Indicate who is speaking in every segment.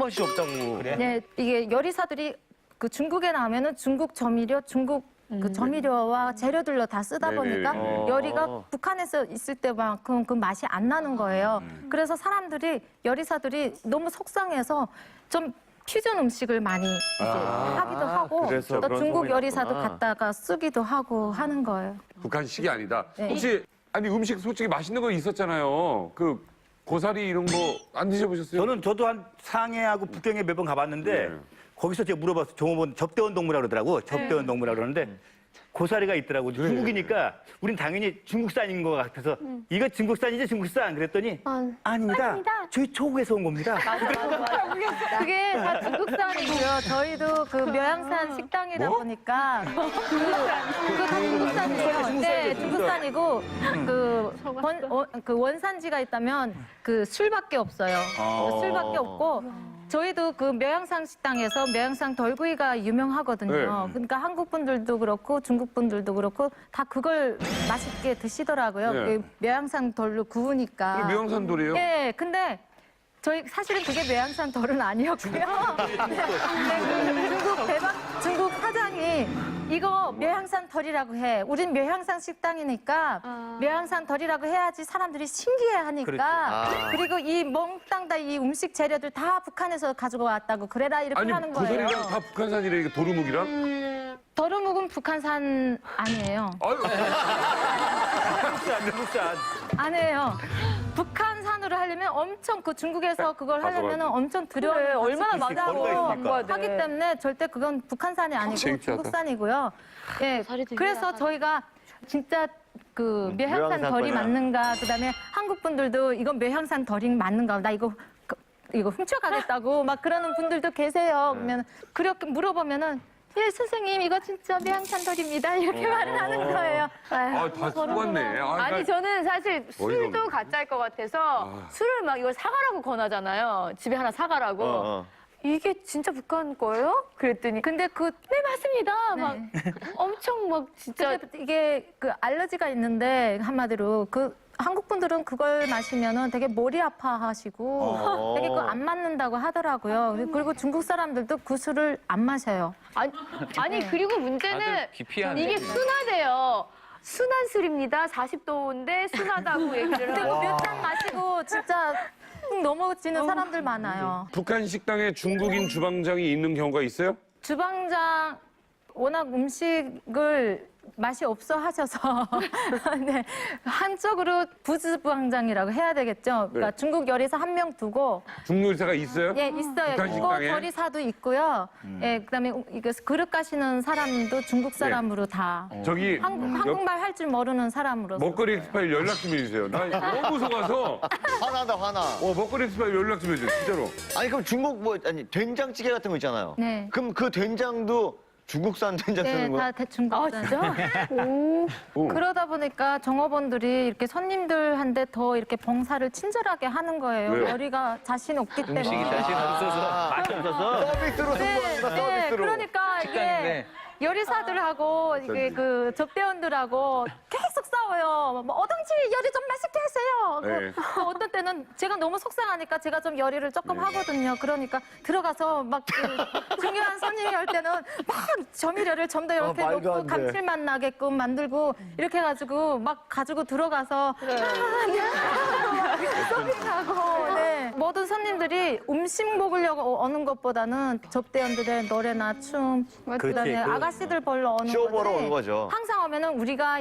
Speaker 1: 맛이 없다고. 그래?
Speaker 2: 네, 이게 요리사들이 그 중국에 나오면은 중국 조미료, 중국 그 조미료와 재료들로 다 쓰다 보니까 요리가 북한에서 있을 때만큼 그 맛이 안 나는 거예요. 그래서 사람들이 요리사들이 너무 속상해서 좀 퓨전 음식을 많이 이제 하기도 하고
Speaker 3: 그래서
Speaker 2: 또
Speaker 3: 그런
Speaker 2: 중국
Speaker 3: 소문이
Speaker 2: 요리사도
Speaker 3: 났구나.
Speaker 2: 갖다가 쓰기도 하고 하는 거예요.
Speaker 4: 북한식이 아니다.
Speaker 2: 네.
Speaker 4: 혹시 아니 음식 솔직히 맛있는 거 있었잖아요. 그 고사리 이런 거 안 드셔보셨어요?
Speaker 1: 저도 한 상해하고 북경에 몇 번 가봤는데
Speaker 4: 네.
Speaker 1: 거기서 제가 물어봤어요. 종업원 접대원 동무라고 그러더라고. 접대원 동무라고 그러는데 고사리가 있더라고. 중국이니까 우린 당연히 중국산인 것 같아서 이거 중국산이지 중국산 그랬더니 아닙니다. 저희 초국에서 온 겁니다.
Speaker 2: 그게 다 중국산이고요. 저희도 그 묘양산 식당이다 보니까 그거 다 중국산이에요. 네, 중국산이고 그 원산지가 있다면 그 술밖에 없어요. 술밖에 없고 저희도 그 묘양산 식당에서 묘양산 돌구이가 유명하거든요.
Speaker 4: 네.
Speaker 2: 그러니까 한국 분들도 그렇고 중국 분들도 그렇고 다 그걸 맛있게 드시더라고요.
Speaker 4: 네.
Speaker 2: 그 묘양산 돌로 구우니까.
Speaker 4: 그게 묘양산돌이에요?
Speaker 2: 네, 근데 저희 사실은 그게 묘양산 돌은 아니었고요. 중국 사장이 이거 묘양산 덜이라고 해. 우린 묘양산 식당이니까 묘양산 덜이라고 해야지 사람들이 신기해하니까. 그리고 이 몽땅 다 이 음식 재료들 다 북한에서 가지고 왔다고 그래라 이렇게
Speaker 4: 아니
Speaker 2: 하는 거예요.
Speaker 4: 고사리랑 다 북한산이래. 이게 도루묵이랑?
Speaker 2: 더루묵은 북한산 아니에요.
Speaker 4: 아유.
Speaker 1: 중국산.
Speaker 2: 아니에요. 북한산으로 하려면 엄청 그 중국에서 그걸 하려면 엄청 들여오는
Speaker 5: 얼마나
Speaker 1: 거리가
Speaker 5: 많다고
Speaker 1: 있으니까.
Speaker 2: 하기 때문에 절대 그건 북한산이 아니고
Speaker 4: 재밌다.
Speaker 2: 중국산이고요. 예,
Speaker 5: 되게
Speaker 2: 그래서
Speaker 5: 약간-
Speaker 2: 저희가 진짜 그 묘향산
Speaker 3: 묘향산
Speaker 2: 덜이
Speaker 3: 거냐.
Speaker 2: 맞는가, 그다음에 한국 분들도 이건 묘향산 덜이 맞는가, 나 이거 훔쳐가겠다고 막 그러는 분들도 계세요. 그러면 그렇게 물어보면은 예, 선생님 이거 진짜 묘향산 덜입니다 이렇게 말을 하는 거예요.
Speaker 4: 아, 다 속았네. 아,
Speaker 5: 아니 저는 사실 술도
Speaker 4: 없네.
Speaker 5: 가짜일 것 같아서 술을 막 이걸 사가라고 권하잖아요. 집에 하나 사가라고. 이게 진짜 북한 거예요? 그랬더니 근데 네 맞습니다. 막 엄청 막 진짜
Speaker 2: 근데 이게 그 알러지가 있는데 한마디로 그 한국 분들은 그걸 마시면은 되게 머리 아파하시고 되게 그거 안 맞는다고 하더라고요. 그리고 중국 사람들도 그 술을 안 마셔요.
Speaker 5: 아니 그리고 문제는 이게 순하대요. 순한 술입니다. 40도인데 순하다고 얘기를
Speaker 2: 근데
Speaker 5: 하고.
Speaker 2: 몇 잔 마시고 진짜 훅 넘어지는 사람들 많아요.
Speaker 4: 북한 식당에 중국인 주방장이 있는 경우가 있어요?
Speaker 2: 주방장 워낙 음식을 맛이 없어 하셔서 네, 한쪽으로 부주방장이라고 해야 되겠죠. 그러니까
Speaker 4: 네.
Speaker 2: 중국 요리사 한 명 두고
Speaker 4: 중국 요리사가 있어요?
Speaker 2: 예 있어요.
Speaker 4: 북한
Speaker 2: 이거
Speaker 4: 식당에?
Speaker 2: 요리사도 있고요. 예 그다음에 이거 그릇 가시는 사람도 중국 사람으로 다
Speaker 4: 저기
Speaker 2: 한국말 할 줄 모르는 사람으로.
Speaker 4: 먹거리 엑스파일 연락 좀 해주세요. 나 너무 속아서
Speaker 3: 화나다 화나.
Speaker 4: 먹거리 엑스파일 연락 좀 해주세요. 진짜로.
Speaker 3: 아니 그럼 중국 된장찌개 같은 거 있잖아요.
Speaker 2: 네.
Speaker 3: 그럼 그 된장도 중국산 된장
Speaker 2: 네,
Speaker 3: 쓰는 거야?
Speaker 2: 다 중국산. 그러다 보니까 정업원들이 이렇게 손님들한테 더 이렇게 봉사를 친절하게 하는 거예요.
Speaker 4: 왜요?
Speaker 2: 요리가 자신 없기 때문에.
Speaker 1: 자신 없어서 맛이 없어서
Speaker 3: 서비스로 승부한다. 서비스로.
Speaker 2: 그러니까 이게 요리사들하고 이게 그 접대원들하고 계속 싸워요. 뭐 어떤지 요리 좀 맛있게 하세요.
Speaker 4: 네.
Speaker 2: 그 어떤 때는 제가 너무 속상하니까 제가 좀 요리를 조금 하거든요. 그러니까 들어가서 막 그 중요한 손님이 올 때는 막 조미료를 좀 더 이렇게
Speaker 3: 말도
Speaker 2: 넣고
Speaker 3: 안 돼.
Speaker 2: 감칠맛 나게끔 만들고 이렇게 해가지고 막 가지고 들어가서 서빙하고 네. 모든 손님들이 음식 먹으려고 오는 것보다는 접대원들의 노래나 춤 그다음에 아가씨들 보러 오는
Speaker 3: 쇼 보러
Speaker 2: 거지.
Speaker 3: 오는 거죠.
Speaker 2: 항상 오면은 우리가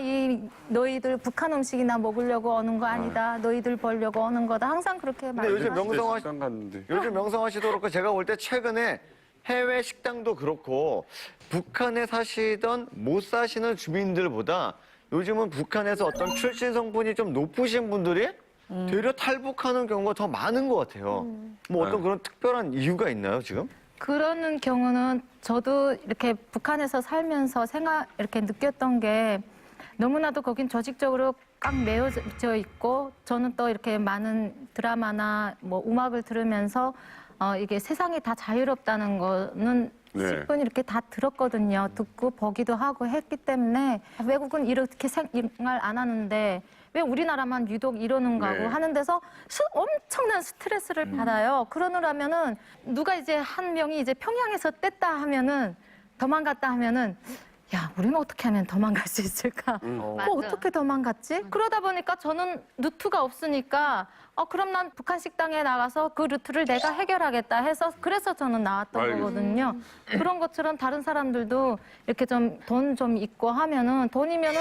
Speaker 2: 너희들 북한 음식이나 먹으려고 오는 거 아니다. 너희들 보려고 오는 거다. 항상 그렇게
Speaker 3: 근데 요즘
Speaker 2: 말해요.
Speaker 3: 명성화
Speaker 4: 식당 갔는데.
Speaker 3: 요즘 명성화 씨도 그렇고 제가 볼 때 최근에 해외 식당도 그렇고 북한에 사시던 못 사시는 주민들보다 요즘은 북한에서 어떤 출신 성분이 좀 높으신 분들이 되려 탈북하는 경우가 더 많은 것 같아요. 뭐 어떤 그런 특별한 이유가 있나요, 지금?
Speaker 2: 그러는 경우는 저도 이렇게 북한에서 살면서 이렇게 느꼈던 게 너무나도 거긴 조직적으로 꽉 메워져 있고 저는 또 이렇게 많은 드라마나 뭐 음악을 들으면서 이게 세상이 다 자유롭다는 거는
Speaker 4: 네.
Speaker 2: 10분 이렇게 다 들었거든요. 듣고 보기도 하고 했기 때문에 외국은 이렇게 생활 안 하는데 왜 우리나라만 유독 이러는가
Speaker 4: 네.
Speaker 2: 하고 하는 데서 엄청난 스트레스를 받아요. 그러느라면은 누가 이제 한 명이 이제 평양에서 뗐다 하면은 도망갔다 하면은 야, 우리는 어떻게 하면 도망갈 수 있을까?
Speaker 5: 맞아.
Speaker 2: 어떻게 도망갔지? 그러다 보니까 저는 루트가 없으니까 그럼 난 북한 식당에 나가서 그 루트를 내가 해결하겠다 해서 그래서 저는 나왔던
Speaker 4: 알겠습니다.
Speaker 2: 거거든요. 그런 것처럼 다른 사람들도 이렇게 좀 돈 좀 있고 하면은 돈이면은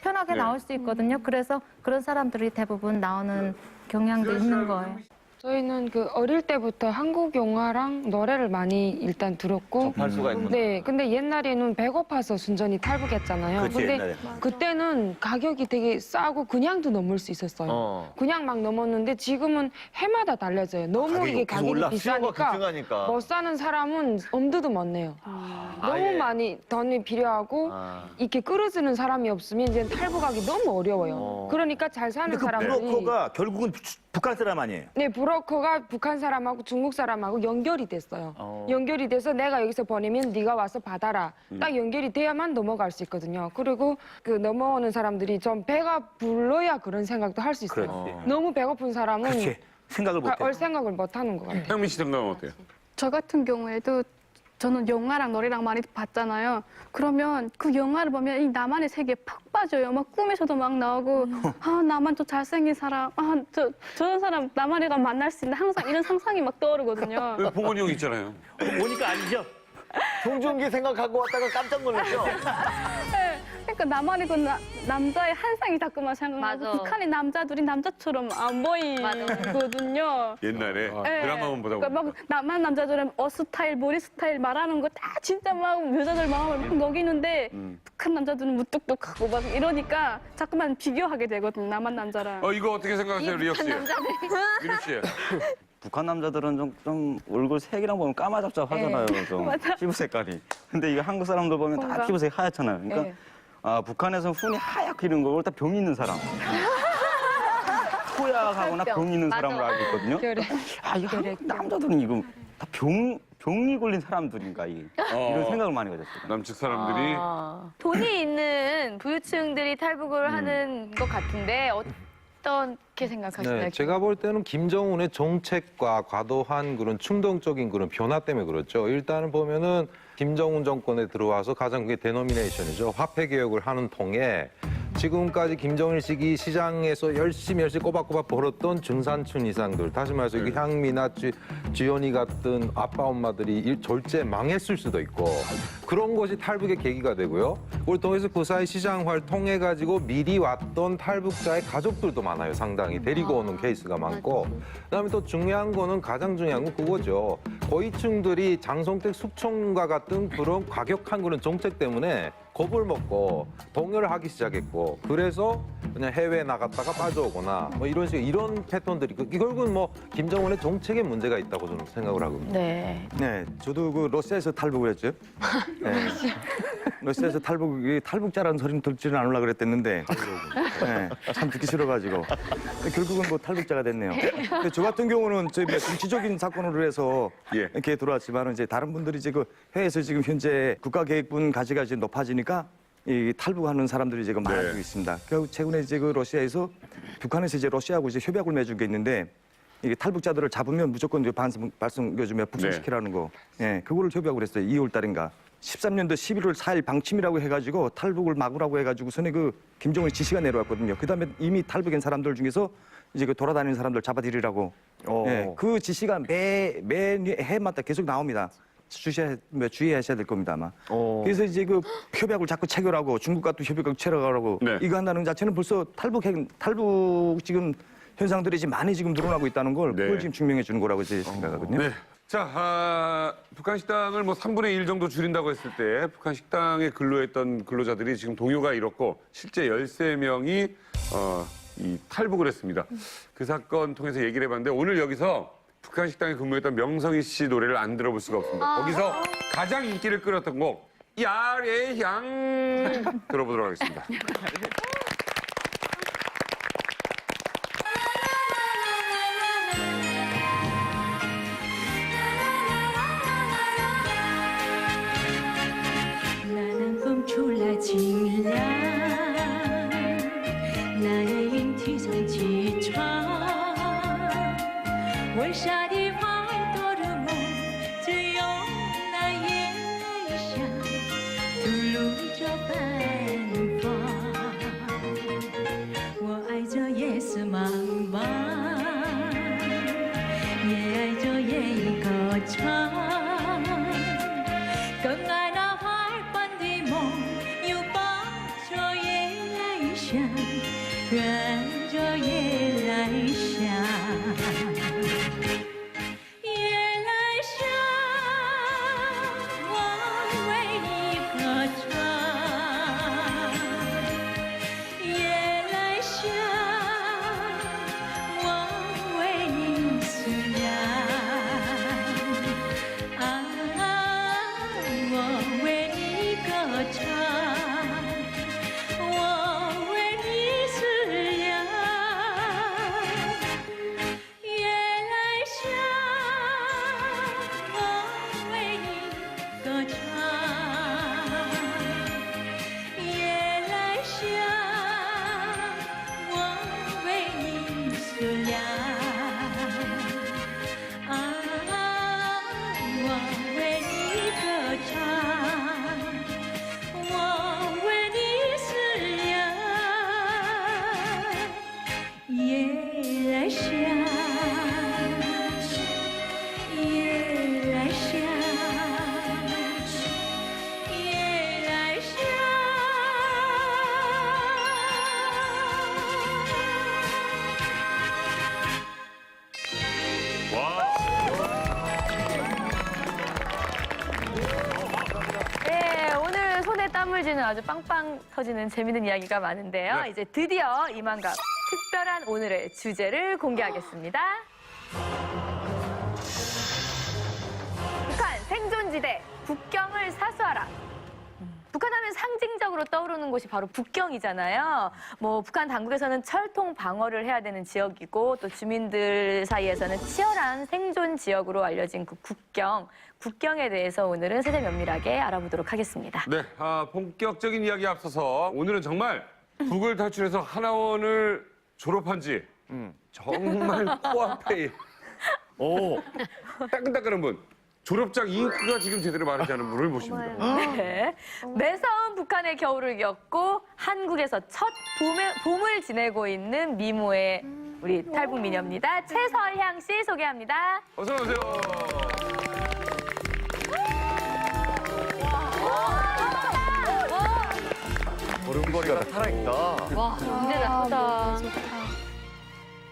Speaker 2: 편하게
Speaker 4: 네.
Speaker 2: 나올 수 있거든요. 그래서 그런 사람들이 대부분 나오는 경향도 있는 거예요.
Speaker 6: 저희는 그 어릴 때부터 한국 영화랑 노래를 많이 일단 들었고
Speaker 3: 접할 수가 있구나.
Speaker 6: 네, 근데 옛날에는 배고파서 순전히 탈북했잖아요.
Speaker 1: 그치,
Speaker 6: 근데
Speaker 1: 옛날에.
Speaker 6: 그때는 가격이 되게 싸고 그냥도 넘을 수 있었어요. 그냥 막 넘었는데 지금은 해마다 달라져요. 너무
Speaker 1: 가격이
Speaker 6: 이게
Speaker 1: 계속
Speaker 6: 가격이
Speaker 1: 올라.
Speaker 3: 수요가
Speaker 6: 비싸니까
Speaker 3: 급증하니까.
Speaker 6: 못 사는 사람은 엄두도 못 내요. 너무
Speaker 3: 아예.
Speaker 6: 많이 돈이 필요하고 이렇게 끌어주는 사람이 없으면 이제 탈북하기 너무 어려워요. 그러니까 잘 사는
Speaker 1: 근데 그
Speaker 6: 사람들이
Speaker 1: 브로커가 결국은 북한 사람 아니에요?
Speaker 6: 네, 브로커가 북한 사람하고 중국 사람하고 연결이 됐어요. 연결이 돼서 내가 여기서 보내면 네가 와서 받아라. 딱 연결이 돼야만 넘어갈 수 있거든요. 그리고 그 넘어오는 사람들이 좀 배가 불러야 그런 생각도 할 수 있어요.
Speaker 1: 그렇지.
Speaker 6: 너무 배고픈 사람은
Speaker 1: 그렇지. 생각을 못해.
Speaker 6: 올 생각을 못 하는 것 같아요.
Speaker 4: 현민 씨 생각은 어때요?
Speaker 7: 저 같은 경우에도 저는 영화랑 노래랑 많이 봤잖아요. 그러면 그 영화를 보면 이 나만의 세계에 팍 빠져요. 막 꿈에서도 막 나오고 아 나만 또 잘생긴 사람, 저런 사람 나만이가 만날 수 있는 항상 이런 상상이 막 떠오르거든요.
Speaker 4: 왜 봉원이 형 있잖아요.
Speaker 1: 보니까 아니죠?
Speaker 3: 송중기 생각하고 왔다가 깜짝 놀랐죠?
Speaker 7: 네, 그러니까 나만의 그 남자의 한 상이 자꾸만 생각나고
Speaker 5: 맞아.
Speaker 7: 북한의 남자들이 남자처럼 안 보이거든요.
Speaker 4: 옛날에
Speaker 7: 네.
Speaker 4: 드라마만 보다
Speaker 7: 그러니까
Speaker 4: 보니까.
Speaker 7: 막 나만 남자들은 옷 스타일, 머리 스타일 말하는 거 다 진짜 막 여자들 마음을 막 녹이는데 북한 남자들은 무뚝뚝하고 막 이러니까 자꾸만 비교하게 되거든요. 나만 남자랑.
Speaker 4: 이거 어떻게 생각하세요, 리혁 씨? 미루 씨.
Speaker 8: 북한 남자들은 좀 얼굴 색이랑 보면 까마잡잡하잖아요. 좀 피부 색깔이. 근데 이거 한국 사람들 보면 다
Speaker 7: 뭔가.
Speaker 8: 피부색 하얗잖아요. 그러니까 북한에서는 훈이 하얗게 이런 거고 다 병 있는 사람. 호약하거나 병 있는
Speaker 5: 맞아.
Speaker 8: 사람으로 알고 있거든요. 이 한국 남자들은 이거 다 병이 걸린 사람들인가 이런 생각을 많이 가졌어요.
Speaker 4: 남측 사람들이
Speaker 5: 돈이 있는 부유층들이 탈북을 하는 것 같은데 어떻게 생각하시나요?
Speaker 9: 네, 제가 볼 때는 김정은의 정책과 과도한 그런 충동적인 그런 변화 때문에 그렇죠. 일단은 보면은 김정은 정권에 들어와서 가장 그게 데노미네이션이죠. 화폐 개혁을 하는 통에 지금까지 김정일 시기 시장에서 열심히 꼬박꼬박 벌었던 중산층 이상들, 다시 말해서 그 향미나 주연이 같은 아빠 엄마들이 졸제 망했을 수도 있고 그런 것이 탈북의 계기가 되고요. 그걸 통해서 그 사이 시장화를 통해 가지고 미리 왔던 탈북자의 가족들도 많아요. 상당히 데리고 오는 케이스가 많고 그다음에 또 중요한 거는 가장 중요한 건 그거죠. 고위층들이 장성택 숙청과 같은 그런 과격한 그런 정책 때문에 겁을 먹고 동요를 하기 시작했고 그래서 그냥 해외에 나갔다가 빠져오거나 뭐 이런 식의 이런 패턴들이 결국은 뭐 김정은의 정책에 문제가 있다고 저는 생각을 하거든요.
Speaker 5: 네.
Speaker 10: 네, 저도 그 러시아에서 탈북을 했죠. 네. 러시아에서 탈북자라는 소리는 듣지는 않으려고 그랬댔는데 네, 참 듣기 싫어가지고 결국은 뭐 탈북자가 됐네요. 근데 저 같은 경우는 좀 정치적인 사건으로 해서
Speaker 4: 예.
Speaker 10: 이렇게 들어왔지만 이제 다른 분들이 이제 그 해외에서 지금 현재 국가계획분 가치가 이제 높아지니까 이 탈북하는 사람들이 지금 많아지고 있습니다. 결국 최근에 이제 그 러시아에서 북한에서 이제 러시아하고 이제 협약을 맺은 게 있는데 이게 탈북자들을 잡으면 무조건 이제 발송 요즘에 북송시키라는 거. 예, 그거를 협약을 했어요. 2월 달인가. 13년도 11월 4일 방침이라고 해가지고 탈북을 막으라고 해가지고 선에 그 김정은의 지시가 내려왔거든요. 그다음에 이미 탈북한 사람들 중에서 이제 그 돌아다니는 사람들 잡아들이라고. 예, 그 지시가 매 해마다 계속 나옵니다. 주의하셔야 될 겁니다 아마. 그래서 이제 그 협약을 자꾸 체결하고 중국과 또 협약을 체결하고
Speaker 4: 네.
Speaker 10: 이거 한다는 자체는 벌써 탈북 지금 현상들이 지금 많이 지금 늘어나고 있다는 걸
Speaker 4: 네.
Speaker 10: 그걸 지금 증명해 주는 거라고 제 생각하거든요.
Speaker 4: 네. 자, 북한 식당을 뭐 3분의 1 정도 줄인다고 했을 때 북한 식당에 근로했던 근로자들이 지금 동요가 이렇고 실제 13명이 이 탈북을 했습니다. 그 사건 통해서 얘기를 해봤는데 오늘 여기서 북한 식당에 근무했던 명성희 씨 노래를 안 들어볼 수가 없습니다. 거기서 가장 인기를 끌었던 곡 야의 향 들어보도록 하겠습니다.
Speaker 11: 唱，更爱那海般的梦，又抱着夜来香，跟着夜来香。夜来香，我为你歌唱。夜来香，我为你思量。啊，我为你歌唱，我为你思量。夜来香，我为你歌唱。夜来香，我为你思量。啊，我为你歌唱，我为你思量。夜来香，夜来香，夜来香。
Speaker 5: 네, 오늘 손에 땀을 쥐는 아주 빵빵 터지는 재밌는 이야기가 많은데요.
Speaker 4: 네.
Speaker 5: 이제 드디어 이만갑 특별한 오늘의 주제를 공개하겠습니다. 북한 생존지대 국경을 사수하라. 북한하면 상징적으로 떠오르는 곳이 바로 북경이잖아요. 뭐 북한 당국에서는 철통 방어를 해야 되는 지역이고 또 주민들 사이에서는 치열한 생존 지역으로 알려진 그 국경에 대해서 오늘은 세세 면밀하게 알아보도록 하겠습니다.
Speaker 4: 네, 본격적인 이야기에 앞서서 오늘은 정말 북을 탈출해서 하나원을 졸업한 지 정말 코앞에 따끈따끈한 분. 졸업장 잉크가 지금 제대로 마르지 않은 분을 모십니다.
Speaker 5: 네. 매서운 북한의 겨울을 겪고 한국에서 첫 봄을 지내고 있는 미모의 우리 탈북 미녀입니다. 최설향 씨 소개합니다.
Speaker 4: 어서 오세요.
Speaker 3: 걸음걸이가 살아있다.
Speaker 5: 와, 근데 나쁘다.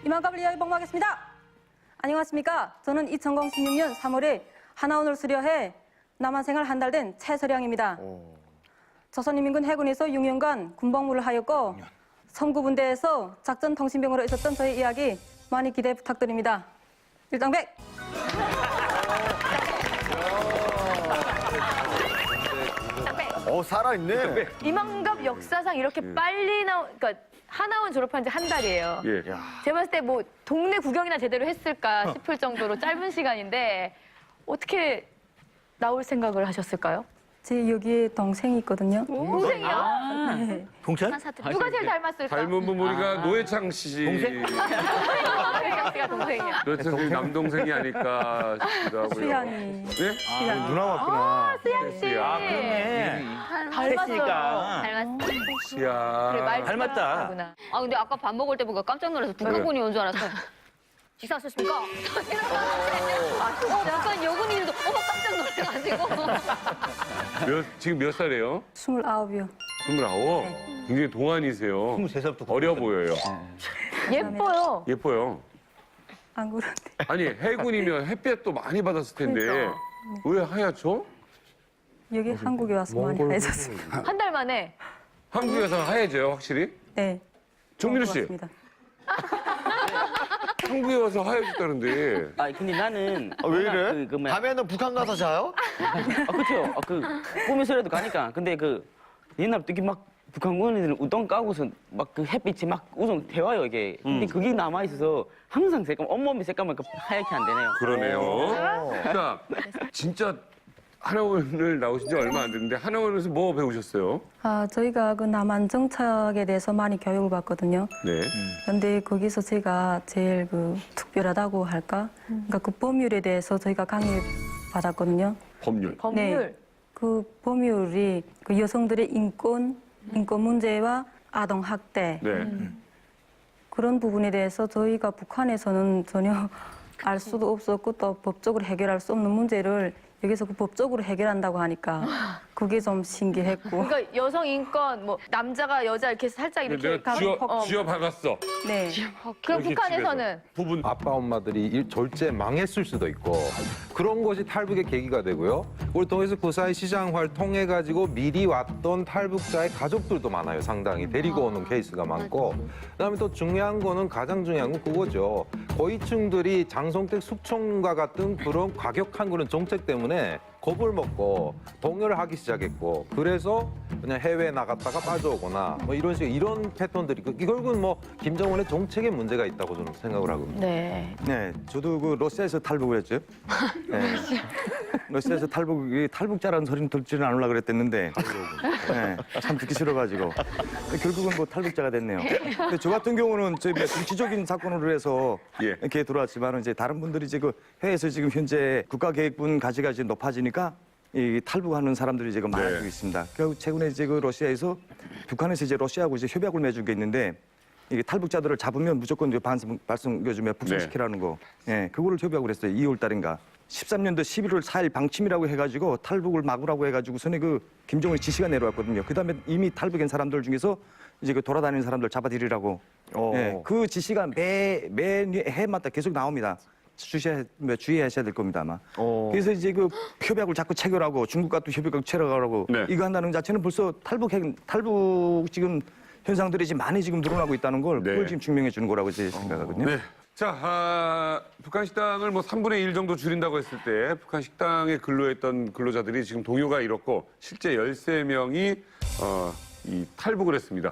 Speaker 12: 이만갑을 이야기 복무하겠습니다. 안녕하십니까. 저는 2016년 3월에 하나원을 수료해 남한 생활 한 달 된 최설향입니다. 조선인민군 해군에서 6년간 군복무를 하였고 성구분대에서 작전통신병으로 있었던 저의 이야기 많이 기대 부탁드립니다. 일당백!
Speaker 3: 살아있네.
Speaker 5: 이만갑 역사상 이렇게 빨리 그러니까 하나원 졸업한 지 한 달이에요.
Speaker 4: 예.
Speaker 5: 제가 봤을 때 뭐 동네 구경이나 제대로 했을까 싶을 정도로 짧은 시간인데 어떻게 나올 생각을 하셨을까요?
Speaker 12: 제 여기에 동생이 있거든요.
Speaker 5: 동생이요?
Speaker 1: 동찬?
Speaker 5: 누가 제일 닮았을까?
Speaker 4: 닮은 분 보니까 노회창 씨.
Speaker 1: 동생?
Speaker 5: 노회창 씨가 동생이야.
Speaker 4: 노회창 씨 남동생이 아닐까 싶기도 하고요.
Speaker 12: 수향이.
Speaker 4: 네?
Speaker 3: 누나 왔구나.
Speaker 5: 수양 씨.
Speaker 1: 그러네.
Speaker 5: 닮았어요.
Speaker 1: 셋이니까.
Speaker 4: 시야.
Speaker 5: 그래, 말
Speaker 1: 닮았다.
Speaker 5: 하구나.
Speaker 13: 아 근데 아까 밥 먹을 때 보니까 깜짝 놀라서 북한군이 온 줄 알았어요. 식사하셨습니까? 북한 여군인도 깜짝 놀라가지고.
Speaker 4: 지금 몇 살이에요?
Speaker 12: 29이요.
Speaker 4: 29? 굉장히 동안이세요.
Speaker 1: 23살부터
Speaker 4: 어려 보여요.
Speaker 5: 예뻐요.
Speaker 4: 예뻐요.
Speaker 12: 안 그런데.
Speaker 4: 아니 해군이면 햇볕도 많이 받았을 텐데
Speaker 5: 그러니까.
Speaker 4: 왜 하얗죠?
Speaker 12: 여기 한국에 와서 많이 하얘졌어요.
Speaker 5: 한 달 만에.
Speaker 4: 한국에서 하얘져요 확실히?
Speaker 12: 네.
Speaker 4: 정민우 씨
Speaker 12: 고맙습니다.
Speaker 4: 한국에 와서 하얘졌다는데
Speaker 8: 아 근데 나는
Speaker 3: 왜 이래?
Speaker 8: 뭐야.
Speaker 3: 밤에는 북한 가서 자요?
Speaker 8: 그렇죠. 꿈에서라도 가니까. 근데 옛날부터 이렇게 막 북한군인들은 우동 까고서 막 그 햇빛이 막 우동 태워요 이게. 근데 그게 남아 있어서 항상 색감 온몸이 색감은 하얗게 안 되네요.
Speaker 4: 그러네요. 그러니까 진짜 하나원을 나오신 지 얼마 안 됐는데 하나원에서 뭐 배우셨어요?
Speaker 12: 저희가 그 남한 정착에 대해서 많이 교육을 받거든요.
Speaker 4: 네.
Speaker 12: 근데 거기서 제가 제일 특별하다고 할까? 그러니까 그 법률에 대해서 저희가 강의 받았거든요.
Speaker 4: 법률.
Speaker 5: 법률.
Speaker 12: 그 법률이 그 여성들의 인권 문제와 아동 학대
Speaker 4: 네.
Speaker 12: 그런 부분에 대해서 저희가 북한에서는 전혀 알 수도 없었고 또 법적으로 해결할 수 없는 문제를 여기서 그 법적으로 해결한다고 하니까 그게 좀 신기했고.
Speaker 5: 그러니까 여성 인권, 뭐 남자가 여자 이렇게 살짝 이렇게
Speaker 4: 내가 쥐어 박았어.
Speaker 12: 네.
Speaker 5: 그럼
Speaker 4: 이렇게
Speaker 5: 북한에서는
Speaker 4: 부분
Speaker 9: 아빠 엄마들이 졸제 망했을 수도 있고 그런 것이 탈북의 계기가 되고요. 그걸 통해서 그 사이 시장화를 통해 가지고 미리 왔던 탈북자의 가족들도 많아요. 상당히 데리고 오는 케이스가 많고 그다음에 또 중요한 거는 가장 중요한 건 그거죠. 고위층들이 장성택 숙청과 같은 그런 과격한 그런 정책 때문에 겁을 먹고 동요를 하기 시작했고 그래서 그냥 해외에 나갔다가 빠져오거나 뭐 이런 식의 이런 패턴들이 결국은 뭐 김정은의 정책에 문제가 있다고 저는 생각을 하거든요.
Speaker 2: 네.
Speaker 10: 네, 저도 그 러시아에서 탈북을 했죠. 네. 러시아에서 탈북자라는 소리는 듣지는 않으려고 그랬댔는데 네, 참 듣기 싫어가지고 결국은 뭐 탈북자가 됐네요. 근데 저 같은 경우는 저희 뭐 정치적인 사건으로 해서
Speaker 4: 예.
Speaker 10: 이렇게 들어왔지만 이제 다른 분들이 이제 그 해외에서 지금 현재 국가계획분 가치가 지금 높아지니까 이 탈북하는 사람들이 지금 많아지고 있습니다. 결국 최근에 이제 그 러시아에서 북한에서 이제 러시아하고 이제 협약을 맺은 게 있는데 이게 탈북자들을 잡으면 무조건 이제 발송 요즘에 북송시키라는 거. 예, 그거를 협약을 했어요. 2월 달인가. 13년도 11월 4일 방침이라고 해가지고 탈북을 막으라고 해가지고 선에 그 김정은의 지시가 내려왔거든요. 그다음에 이미 탈북한 사람들 중에서 이제 그 돌아다니는 사람들 잡아들이라고. 예, 그 지시가 매 해마다 계속 나옵니다. 주의하셔야 될 겁니다 아마. 그래서 이제 그 협약을 자꾸 체결하고 중국과 또 협약을 체결하고
Speaker 4: 네.
Speaker 10: 이거 한다는 자체는 벌써 탈북 지금 현상들이 지금 많이 지금 늘어나고 있다는 걸
Speaker 4: 네.
Speaker 10: 그걸 지금 증명해 주는 거라고 제 생각하거든요.
Speaker 4: 네. 자, 북한 식당을 뭐 3분의 1 정도 줄인다고 했을 때 북한 식당에 근로했던 근로자들이 지금 동요가 이렇고 실제 13명이 이 탈북을 했습니다.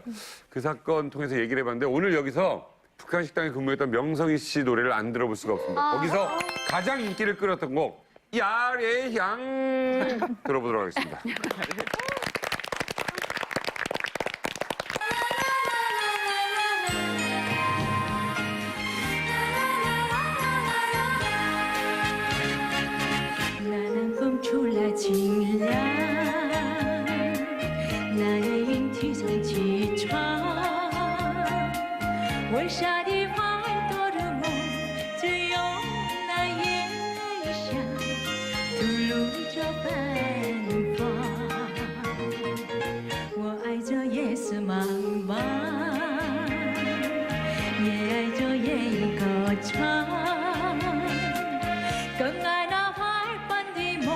Speaker 4: 그 사건 통해서 얘기를 해봤는데 오늘 여기서 북한 식당에 근무했던 명성희 씨 노래를 안 들어볼 수가 없습니다. 거기서 가장 인기를 끌었던 곡 야래 향 들어보도록 하겠습니다.
Speaker 11: 나는 봄출라질라 나의 인티선 지窗微笑的花朵的梦只有那眼泪下吐露着芬芳我爱着夜色茫茫也爱着夜莺歌唱更爱那花般的梦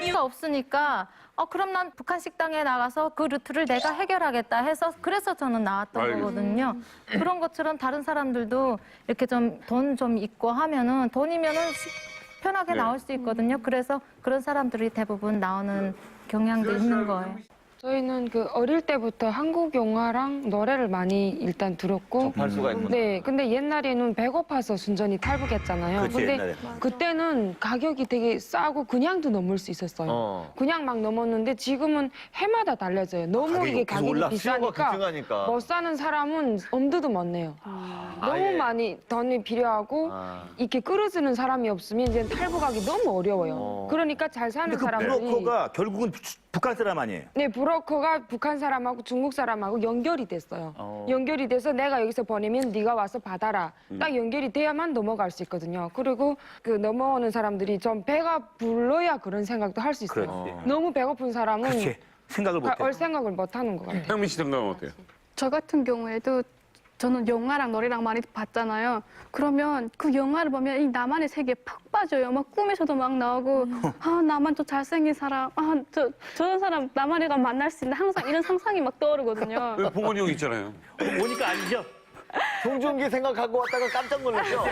Speaker 2: 이유가 없으니까 그럼 난 북한 식당에 나가서 그 루트를 내가 해결하겠다 해서 그래서 저는 나왔던
Speaker 4: 알겠습니다.
Speaker 2: 거거든요. 그런 것처럼 다른 사람들도 이렇게 좀 돈 좀 있고 하면은 돈이면은 편하게
Speaker 4: 네.
Speaker 2: 나올 수 있거든요. 그래서 그런 사람들이 대부분 나오는 경향도 있는 거예요.
Speaker 6: 저희는 그 어릴 때부터 한국 영화랑 노래를 많이 일단 들었고
Speaker 3: 접할 수가 있구나.
Speaker 6: 네, 근데 옛날에는 배고파서 순전히 탈북했잖아요.
Speaker 1: 그치,
Speaker 6: 근데
Speaker 1: 옛날에.
Speaker 6: 그때는 가격이 되게 싸고 그냥도 넘을 수 있었어요. 그냥 막 넘었는데 지금은 해마다 달라져요. 너무
Speaker 3: 가격이
Speaker 6: 이게
Speaker 3: 계속
Speaker 6: 가격이
Speaker 3: 올라. 수요가
Speaker 6: 비싸니까
Speaker 3: 급증하니까.
Speaker 6: 못 사는 사람은 엄두도 못 내요. 너무
Speaker 3: 아예.
Speaker 6: 많이 돈이 필요하고 이렇게 끌어주는 사람이 없으면 이제 탈북하기 너무 어려워요. 그러니까 잘 사는
Speaker 1: 근데 그
Speaker 6: 사람들이
Speaker 1: 브로커가 결국은 북한 사람 아니에요?
Speaker 6: 네, 브로커가 북한 사람하고 중국 사람하고 연결이 됐어요. 연결이 돼서 내가 여기서 보내면 네가 와서 받아라. 딱 연결이 돼야만 넘어갈 수 있거든요. 그리고 그 넘어오는 사람들이 좀 배가 불러야 그런 생각도 할 수 있어요.
Speaker 1: 그렇지.
Speaker 6: 너무 배고픈 사람은
Speaker 1: 그렇지. 생각을 못해.
Speaker 6: 올 생각을 못 하는 것 같아요.
Speaker 4: 향민 씨 생각은 어때요?
Speaker 7: 저 같은 경우에도 저는 영화랑 노래랑 많이 봤잖아요. 그러면 그 영화를 보면 이 나만의 세계에 팍 빠져요. 막 꿈에서도 막 나오고 나만 또 잘생긴 사람, 저런 사람 나만이가 만날 수 있는 항상 이런 상상이 막 떠오르거든요.
Speaker 4: 왜 봉원이 형 있잖아요.
Speaker 1: 오니까 아니죠?
Speaker 3: 송중기 생각하고 왔다가 깜짝 놀랐죠?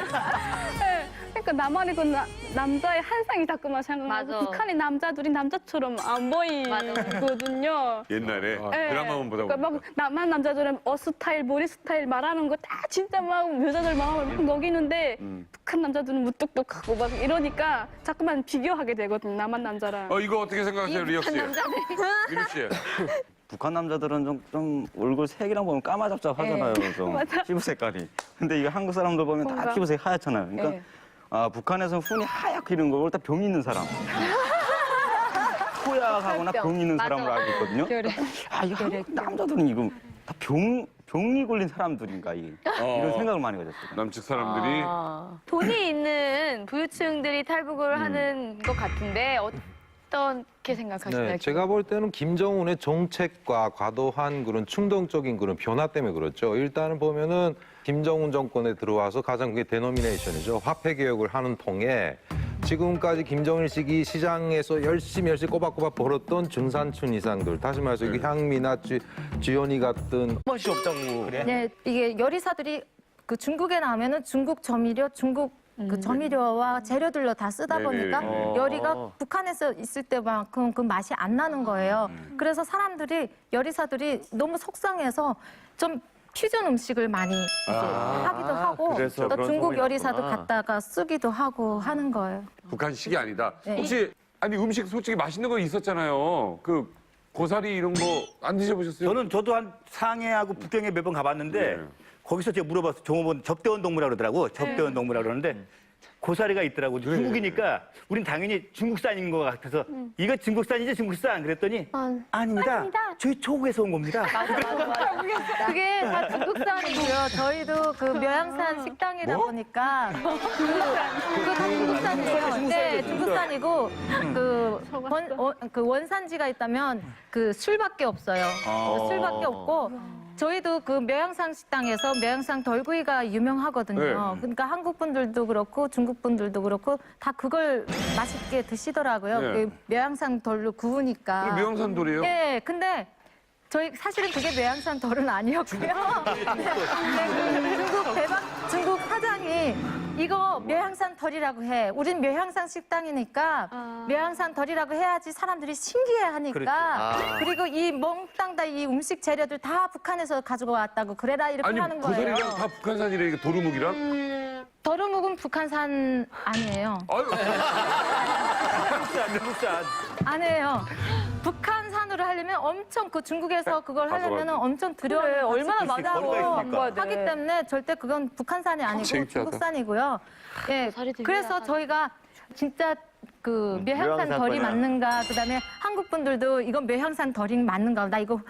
Speaker 7: 네, 그러니까 나만의 그 남자의 한 상이 자꾸만 생각나고
Speaker 13: 맞아.
Speaker 7: 북한의 남자들이 남자처럼 안 보이거든요.
Speaker 4: 옛날에
Speaker 7: 네.
Speaker 4: 드라마만 보다
Speaker 7: 그러니까
Speaker 4: 보니까.
Speaker 7: 막 나만 남자들은 옷 스타일, 머리 스타일 말하는 거 다 진짜 막 여자들 마음을 막 녹이는데 북한 남자들은 무뚝뚝하고 막 이러니까 자꾸만 비교하게 되거든요. 나만 남자랑.
Speaker 4: 이거 어떻게 생각하세요, 리혁 씨? 리혁 씨.
Speaker 14: 북한 남자들은 좀 얼굴 색이랑 보면 까마잡잡하잖아요. 좀
Speaker 7: 맞아.
Speaker 14: 피부 색깔이. 근데 이거 한국 사람들 보면 다
Speaker 7: 뭔가.
Speaker 14: 피부색이 하얗잖아요. 그러니까
Speaker 7: 네.
Speaker 14: 북한에서는 훈이 하얗게 이런 거 일단 병 있는 사람. 호약하거나 병 있는
Speaker 13: 맞아.
Speaker 14: 사람으로 알고 있거든요.
Speaker 6: 그래.
Speaker 14: 이거 한국 남자들은 이거 다 병이 걸린 사람들인가 이런 생각을 많이 가졌어요.
Speaker 4: 남측 사람들이
Speaker 5: 돈이 있는 부유층들이 탈북을 하는 것 같은데 어떻게 생각하시나요?
Speaker 9: 네, 제가 볼 때는 김정은의 정책과 과도한 그런 충동적인 그런 변화 때문에 그렇죠. 일단은 보면은 김정은 정권에 들어와서 가장 그게 데노미네이션이죠. 화폐 개혁을 하는 통에 지금까지 김정일 시기 시장에서 열심히 꼬박꼬박 벌었던 중산층 이상들, 다시 말해서 그 향미나 주연이 같은
Speaker 14: 맛이 없다고.
Speaker 2: 네, 이게 요리사들이 그 중국에 나오면은 중국 조미료, 중국 그 조미료와 재료들로 다 쓰다 보니까 요리가 북한에서 있을 때만큼 그 맛이 안 나는 거예요. 그래서 사람들이 요리사들이 너무 속상해서 좀 퓨전 음식을 많이 이제 하기도 하고
Speaker 3: 그래서
Speaker 2: 또
Speaker 3: 그런
Speaker 2: 중국
Speaker 3: 소문이
Speaker 2: 요리사도
Speaker 3: 났구나.
Speaker 2: 갖다가 쓰기도 하고 하는 거예요.
Speaker 4: 북한식이 아니다.
Speaker 2: 네.
Speaker 4: 혹시 아니 음식 솔직히 맛있는 거 있었잖아요. 그 고사리 이런 거 안 드셔보셨어요?
Speaker 1: 저도 한 상해하고 북경에 몇 번 가봤는데
Speaker 4: 네.
Speaker 1: 거기서 제가 물어봤어요. 종업원 접대원 동무라고 그러더라고. 접대원 동무라고 그러는데 고사리가 있더라고. 중국이니까 우린 당연히 중국산인 것 같아서 이거 중국산이지 중국산 그랬더니 아닙니다. 저희 초국에서 온 겁니다.
Speaker 2: 그게 다 중국산이고요. 저희도 그 묘양산 식당이다 보니까 그거 다 중국산이에요. 네, 중국산이고 그 원산지가 있다면 그 술밖에 없어요. 술밖에 없고 저희도 그 묘양산 식당에서 묘양산 덜구이가 유명하거든요.
Speaker 4: 네.
Speaker 2: 그러니까 한국 분들도 그렇고 중국 분들도 그렇고 다 그걸 맛있게 드시더라고요.
Speaker 4: 네.
Speaker 2: 그 묘양산 덜로 구우니까.
Speaker 4: 그게 묘양산 돌이에요?
Speaker 2: 네, 근데 저희 사실은 그게 묘양산 덜은 아니었고요. 중국 사장이 이거 묘양산 덜이라고 해. 우린 묘양산 식당이니까 묘양산 덜이라고 해야지 사람들이 신기해하니까. 그리고 이 몽땅 다 이 음식 재료들 다 북한에서 가지고 왔다고 그래라 이렇게
Speaker 4: 아니
Speaker 2: 하는 거예요.
Speaker 4: 고사리랑 다 북한산이래 이게 도루묵이랑?
Speaker 2: 더루묵은 북한산 아니에요.
Speaker 4: 아유.
Speaker 1: 중국산.
Speaker 2: 아니에요. 북한산으로 하려면 엄청 그 중국에서 그걸 하려면 엄청 들여야
Speaker 5: 얼마나
Speaker 1: 거리가
Speaker 5: 많다고
Speaker 1: 있으니까.
Speaker 2: 하기 때문에 절대 그건 북한산이 아니고
Speaker 4: 창피하다.
Speaker 2: 중국산이고요. 예,
Speaker 13: 되게
Speaker 2: 그래서 저희가 진짜 그 묘향산
Speaker 3: 묘향산
Speaker 2: 덜이
Speaker 3: 거냐.
Speaker 2: 맞는가, 그다음에 한국 분들도 이건 묘향산 덜이 맞는가, 나 이거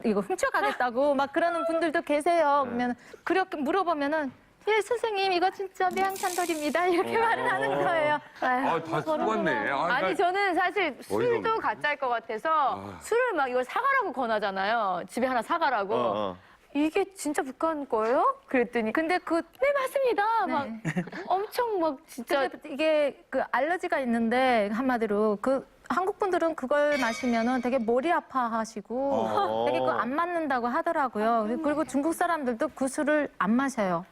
Speaker 2: 훔쳐가겠다고 막 그러는 분들도 계세요. 그러면 그렇게 물어보면은 예, 선생님 이거 진짜 묘향산 덜입니다 이렇게 말을 하는 거예요.
Speaker 4: 다 속았네.
Speaker 5: 아니 저는 사실 술도
Speaker 4: 없네.
Speaker 5: 가짜일 것 같아서 술을 막 이걸 사가라고 권하잖아요. 집에 하나 사가라고. 이게 진짜 북한 거예요? 그랬더니 근데 네 맞습니다. 막 엄청 막 진짜
Speaker 2: 이게 그 알러지가 있는데 한마디로 그 한국 분들은 그걸 마시면은 되게 머리 아파하시고 되게 그거 안 맞는다고 하더라고요. 그리고 중국 사람들도 그 술을 안 마셔요.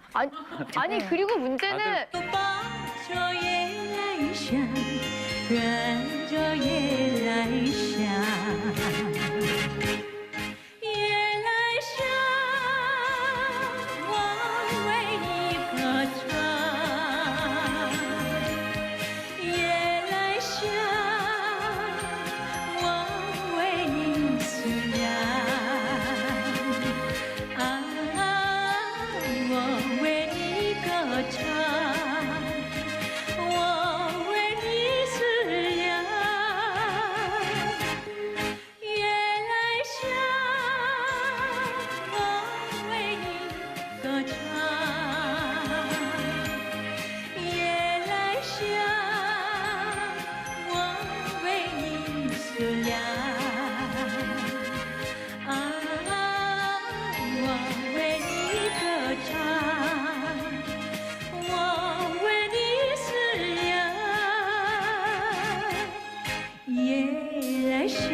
Speaker 5: 아니 그리고 문제는
Speaker 11: 着夜来香，愿着夜来香，夜来香，我为你歌唱，夜来香，我为你思量，啊，我为你歌唱。我为你思量，夜来香，我为你歌唱，夜来香，我为你思量，啊，我为你歌唱。我为你思量，夜来香，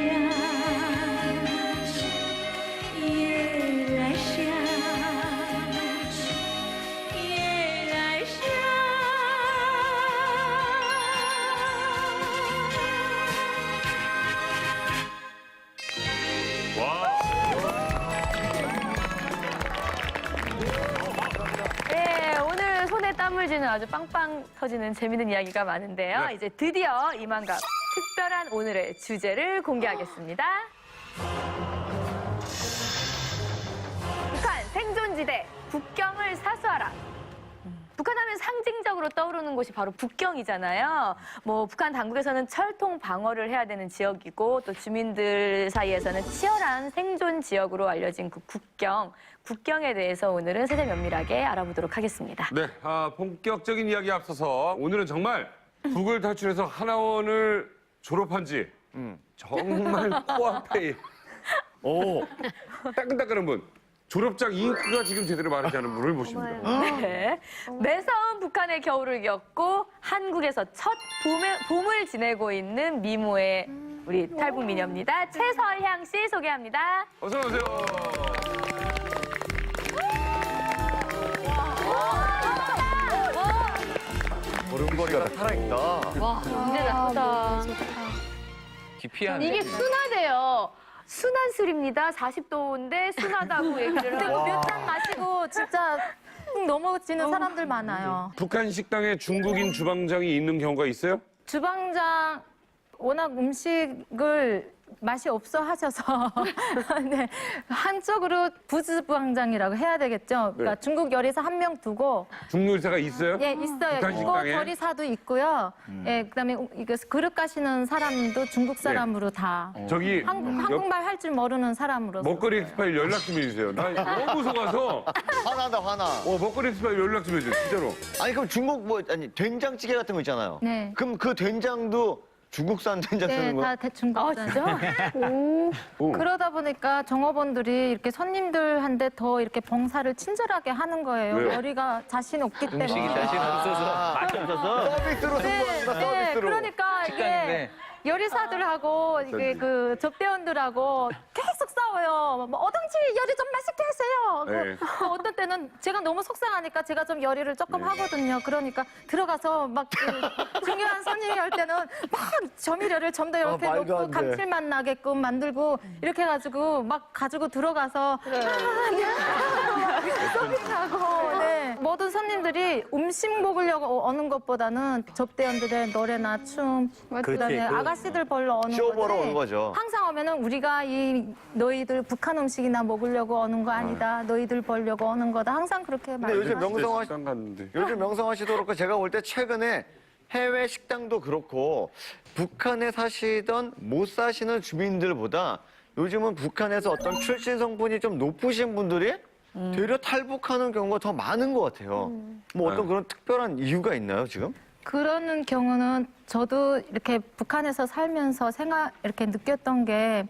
Speaker 11: 夜来香，夜来香。
Speaker 5: 네, 오늘 손에 땀을 쥐는 아주 빵빵 터지는 재밌는 이야기가 많은데요. 이제 드디어 이만갑 특별한 오늘의 주제를 공개하겠습니다. 북한 생존지대 북경을 사수하라. 북한하면 상징적으로 떠오르는 곳이 바로 북경이잖아요. 뭐 북한 당국에서는 철통 방어를 해야 되는 지역이고 또 주민들 사이에서는 치열한 생존 지역으로 알려진 그 국경에 대해서 오늘은 세대 면밀하게 알아보도록 하겠습니다.
Speaker 4: 네, 본격적인 이야기 앞서서 오늘은 정말 북을 탈출해서 하나원을 졸업한 지 정말 코앞에 따끈따끈한 분. 졸업장 잉크가 지금 제대로 마르지 않은 분을 모십니다.
Speaker 5: 네. 매서운 북한의 겨울을 겪고 한국에서 첫 봄을 지내고 있는 미모의 우리 탈북 미녀입니다. 최설향 씨 소개합니다.
Speaker 4: 어서 오세요.
Speaker 3: 걸음걸이가 살아있다.
Speaker 13: 와, 이제 나쁘다.
Speaker 14: 기피하는.
Speaker 5: 이게 순하대요. 순한 술입니다. 40도인데 순하다고 얘기를 하고.
Speaker 2: 몇 잔 마시고 진짜 훅 넘어지는 사람들 많아요.
Speaker 4: 북한 식당에 중국인 주방장이 있는 경우가 있어요?
Speaker 2: 주방장 워낙 음식을 맛이 없어 하셔서 네, 한쪽으로 부주방장이라고 해야 되겠죠. 그러니까
Speaker 4: 네.
Speaker 2: 중국 요리사 한 명 두고
Speaker 4: 중국 요리사가 있어요?
Speaker 2: 예 있어요.
Speaker 4: 북한
Speaker 2: 이거
Speaker 4: 식당에?
Speaker 2: 조리사도 있고요. 예 그다음에 이거 그릇 가시는 사람도 중국 사람으로 다
Speaker 4: 저기
Speaker 2: 한국말 할 줄 모르는 사람으로.
Speaker 4: 먹거리 엑스파일 연락 좀 해주세요. 나 너무 속아서
Speaker 3: 화나다, 화나.
Speaker 4: 먹거리 엑스파일 연락 좀 해주세요. 진짜로.
Speaker 3: 아니, 그럼 중국 된장찌개 같은 거 있잖아요.
Speaker 2: 네.
Speaker 3: 그럼 그 된장도 중국산 된장
Speaker 2: 네,
Speaker 3: 쓰는 거야?
Speaker 2: 다 중국산. 그러다 보니까 정업원들이 이렇게 손님들한테 더 이렇게 봉사를 친절하게 하는 거예요.
Speaker 4: 왜요?
Speaker 2: 요리가 자신 없기 때문에.
Speaker 14: 음식이 자신 없어서 맛이 없어서.
Speaker 3: 서비스로 승부합니다, 서비스로.
Speaker 2: 그러니까 이게
Speaker 14: 식당인데.
Speaker 2: 요리사들하고 이게 그 접대원들하고 계속 싸워요. 뭐 어떤지 요리 좀 맛있게 하세요.
Speaker 4: 네.
Speaker 2: 어떤 때는 제가 너무 속상하니까 제가 좀 요리를 조금 하거든요. 그러니까 들어가서 막 그 중요한 손님이 올 때는 막 조미료를 좀 더 이렇게
Speaker 3: 말도
Speaker 2: 넣고
Speaker 3: 안 돼.
Speaker 2: 감칠맛 나게끔 만들고 이렇게 해가지고 막 가지고 들어가서 서비스하고 네. 모든 손님들이 음식 먹으려고 오는 것보다는 접대원들의 노래나 춤 그다음에 아가씨들 보러 오는
Speaker 3: 쇼 보러
Speaker 2: 거지.
Speaker 3: 오는 거죠.
Speaker 2: 항상 오면은 우리가 이 너희들 북한 음식이나 먹으려고 오는 거 아니다. 너희들 보려고 오는 거다. 항상 그렇게
Speaker 3: 근데 요즘
Speaker 2: 말씀하시죠.
Speaker 3: 명성화
Speaker 4: 식당 갔는데.
Speaker 3: 요즘 명성화 씨도 그렇고 제가 볼 때 최근에 해외 식당도 그렇고 북한에 사시던 못 사시는 주민들보다 요즘은 북한에서 어떤 출신 성분이 좀 높으신 분들이 되려 탈북하는 경우가 더 많은 것 같아요. 뭐 어떤 그런 특별한 이유가 있나요, 지금?
Speaker 2: 그러는 경우는 저도 이렇게 북한에서 살면서 이렇게 느꼈던 게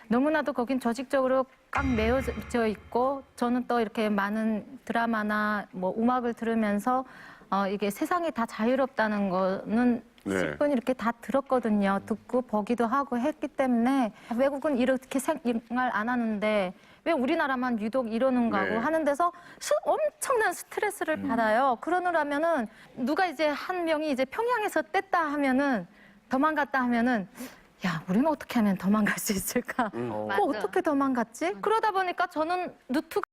Speaker 2: 너무나도 거긴 조직적으로 꽉 메워져 있고 저는 또 이렇게 많은 드라마나 뭐 음악을 들으면서 이게 세상이 다 자유롭다는 거는
Speaker 4: 네.
Speaker 2: 10분 이렇게 다 들었거든요. 듣고 보기도 하고 했기 때문에 외국은 이렇게 생활 안 하는데 왜 우리나라만 유독 이러는가
Speaker 4: 네.
Speaker 2: 하고 하는 데서 엄청난 스트레스를 받아요. 그러느라면은 누가 이제 한 명이 이제 평양에서 뗐다 하면은 도망갔다 하면은 야, 우리는 어떻게 하면 도망갈 수 있을까?
Speaker 13: 맞아.
Speaker 2: 어떻게 도망갔지? 그러다 보니까 저는 루트가